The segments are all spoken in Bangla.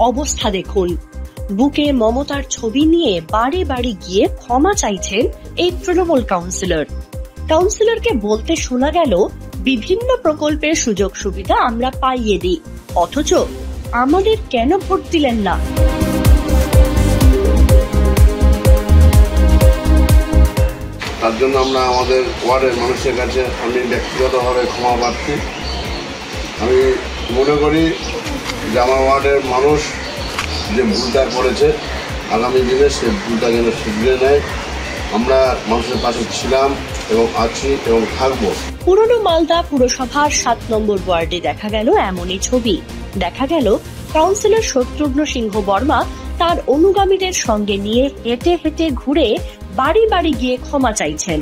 অবস্থা দেখুন। বুকে মমতার ছবি নিয়ে বাড়ি বাড়ি গিয়ে ক্ষমা চাইছেন এই তৃণমূল কাউন্সিলরকে বলতে শোনা গেল, বিভিন্ন প্রকল্পের সুযোগ সুবিধা আমরা পাইয়ে দিই, অথচ আমাদের কেন ভোট দিলেন না? তার জন্য আমরা আমাদের ওয়ার্ডের মানুষের কাছে আমি ব্যক্তিগতভাবে ক্ষমা প্রার্থী। আমি মনে করি যে আমার ওয়ার্ডের মানুষ যে ভুলটা করেছে আগামী দিনে সে ভুলটা যেন শুধরে নেয়। আমরা মানুষের পাশে ছিলাম এবং আছি এবং থাকবো। পুরনো মালদা পুরসভার 7 নম্বর ওয়ার্ডে দেখা গেল এমনই ছবি। দেখা গেল কাউন্সিলর শত্রুঘ্ন সিংহ বর্মা তার অনুগামীদের সঙ্গে নিয়ে হেঁটে হেঁটে ঘুরে বাড়ি বাড়ি গিয়ে ক্ষমা চাইছেন।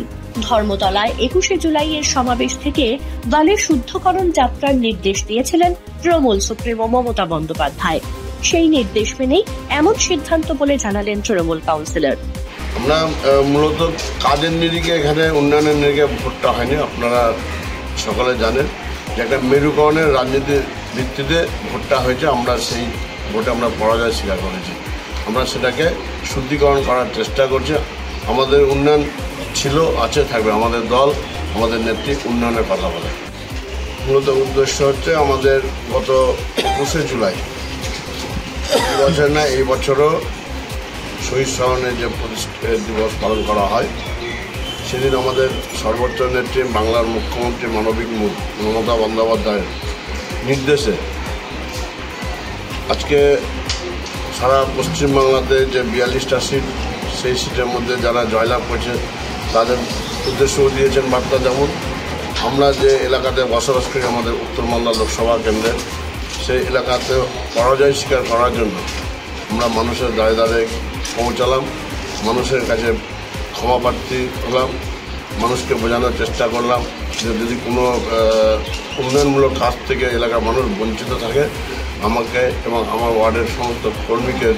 ধর্মতলায় 21শে জুলাইয়ের সমাবেশ থেকে দলের শুদ্ধকরণ যাত্রার নির্দেশ দিয়েছিলেন তৃণমূল সুপ্রিমো মমতা বন্দ্যোপাধ্যায়। সেই নির্দেশ মেনেই এমন সিদ্ধান্ত বলে জানালেন তৃণমূল কাউন্সিলর। আমরা মূলত কাজের নিরিখে, এখানে উন্নয়নের নিরিখে ভোটটা হয়নি। আপনারা সকলে জানেন যে একটা মেরুকরণের রাজনীতির ভিত্তিতে ভোটটা হয়েছে। আমরা সেই ভোটে আমরা পরাজয় স্বীকার করেছি। আমরা সেটাকে শুদ্ধিকরণ করার চেষ্টা করছি। আমাদের উন্নয়ন ছিল, আছে, থাকবে। আমাদের দল, আমাদের নেত্রী উন্নয়নের কথা বলে। মূলত উদ্দেশ্য হচ্ছে আমাদের গত 21শে জুলাই বছর না, এই বছরও শহীদ স্মরণের যে দিবস পালন করা হয়, সেদিন আমাদের সর্বোচ্চ নেত্রী বাংলার মুখ্যমন্ত্রী মানবিক মুখ মমতা বন্দ্যোপাধ্যায়ের নির্দেশে আজকে সারা পশ্চিমবাংলাতে যে 42টা সিট, সেই সিটের মধ্যে যারা জয়লাভ করেছে তাদের উদ্দেশ্যও দিয়েছেন বার্তা। যেমন আমরা যে এলাকাতে বসবাস করি, আমাদের উত্তর মালদা লোকসভা কেন্দ্রের সেই এলাকাতে পরাজয় স্বীকার করার জন্য আমরা মানুষের দ্বারে দ্বারে পৌঁছালাম, মানুষের কাছে ক্ষমা প্রার্থী হলাম, মানুষকে বোঝানোর চেষ্টা করলাম যে যদি কোনো উন্নয়নমূলক কাজ থেকে এলাকার মানুষ বঞ্চিত থাকে আমাকে এবং আমার ওয়ার্ডের সমস্ত কর্মীকে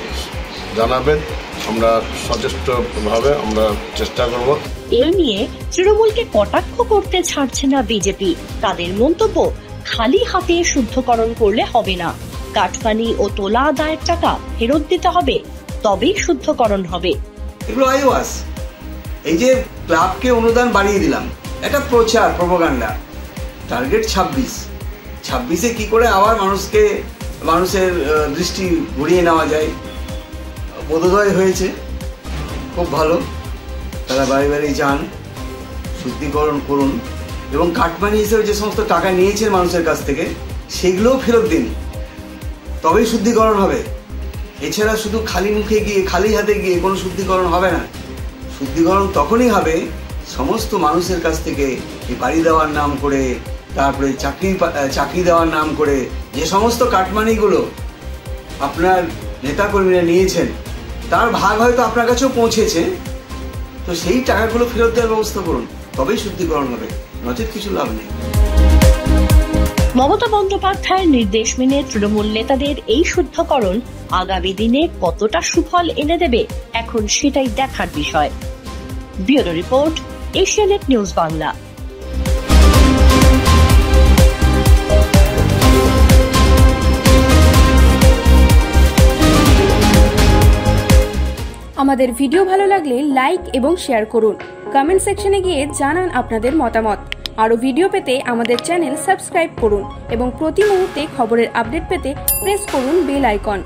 জানাবেন। আমরা সচেষ্টভাবে আমরা চেষ্টা করব। এ নিয়ে তৃণমূলকে কটাক্ষ করতে ছাড়ছে না বিজেপি। তাদের মন্তব্য, খালি হাতে শুদ্ধকরণ করলে হবে না, কাটমানি ও তোলা আদায়ের টাকা ফেরত দিতে হবে, তবেই শুদ্ধকরণ হবে। এগুলো আইওয়াস। এই যে ক্লাবকে অনুদান বাড়িয়ে দিলাম, এটা প্রচার, প্রোপাগান্ডা। টার্গেট 26-এ কি করে আবার মানুষের দৃষ্টি ঘুরিয়ে নেওয়া যায়, বোধোদয় হয়েছে। খুব ভালো, তারা বাড়ি বাড়ি যান, শুদ্ধিকরণ করুন এবং কাটমানি হিসেবে যে সমস্ত টাকা নিয়েছেন মানুষের কাছ থেকে সেগুলোও ফেরত দিন, তবেই শুদ্ধিকরণ হবে। এছাড়া শুধু খালি মুখে গিয়ে, খালি হাতে গিয়ে কোনো শুদ্ধিকরণ হবে না। শুদ্ধিকরণ তখনই হবে সমস্ত মানুষের কাছ থেকে বাড়ি দেওয়ার নাম করে, তারপরে চাকরি দেওয়ার নাম করে যে সমস্ত কাটমানিগুলো আপনার নেতাকর্মীরা নিয়েছেন তার ভাগ হয়তো আপনার কাছেও পৌঁছেছে, তো সেই টাকাগুলো ফেরত দেওয়ার ব্যবস্থা করুন, তবেই শুদ্ধিকরণ হবে, নচেত কিছু লাভ নেই। মমতা বন্দ্যোপাধ্যায়ের নির্দেশ মেনে তৃণমূল নেতাদের এই শুদ্ধকরণ আগামী দিনে কতটা সুফল এনে দেবে এখন সেটাই দেখার বিষয়। Bureau report, Asianet news Bangla. আমাদের ভিডিও ভালো লাগলে লাইক এবং শেয়ার করুন। কমেন্ট সেকশনে গিয়ে জানান আপনাদের মতামত। আরও ভিডিও পেতে আমাদের চ্যানেল সাবস্ক্রাইব করুন এবং প্রতি মুহূর্তে খবরের আপডেট পেতে প্রেস করুন বেল আইকন।